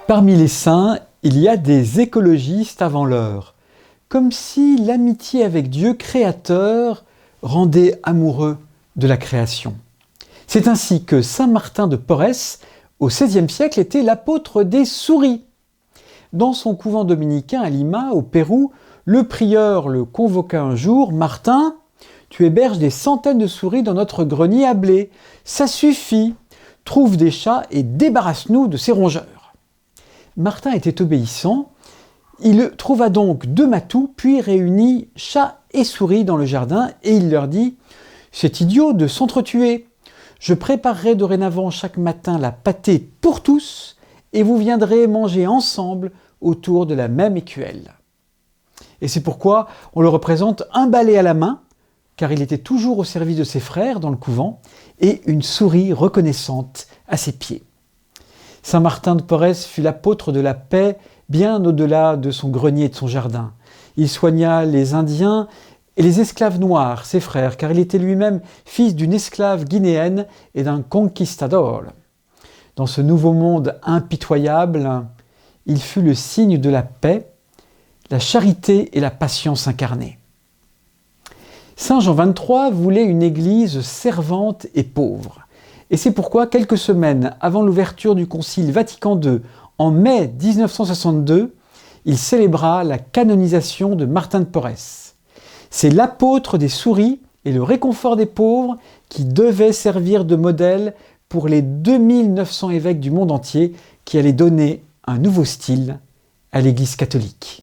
Parmi les saints, il y a des écologistes avant l'heure, comme si l'amitié avec Dieu créateur rendait amoureux de la création. C'est ainsi que saint Martin de Porres, au XVIe siècle, était l'apôtre des souris. Dans son couvent dominicain à Lima, au Pérou, le prieur le convoqua un jour. « Martin, tu héberges des centaines de souris dans notre grenier à blé. Ça suffit, trouve des chats et débarrasse-nous de ces rongeurs. » Martin était obéissant. Il trouva donc 2 matous, puis réunit chats et souris dans le jardin, et il leur dit « C'est idiot de s'entretuer. Je préparerai dorénavant chaque matin la pâtée pour tous, et vous viendrez manger ensemble autour de la même écuelle. » Et c'est pourquoi on le représente un balai à la main, car il était toujours au service de ses frères dans le couvent, et une souris reconnaissante à ses pieds. Saint Martin de Porres fut l'apôtre de la paix bien au-delà de son grenier et de son jardin. Il soigna les Indiens et les esclaves noirs, ses frères, car il était lui-même fils d'une esclave guinéenne et d'un conquistador. Dans ce nouveau monde impitoyable, il fut le signe de la paix, la charité et la patience incarnée. Saint Jean XXIII voulait une église servante et pauvre. Et c'est pourquoi, quelques semaines avant l'ouverture du Concile Vatican II, en mai 1962, il célébra la canonisation de Martin de Porres. C'est l'apôtre des souris et le réconfort des pauvres qui devait servir de modèle pour les 2900 évêques du monde entier qui allaient donner un nouveau style à l'Église catholique.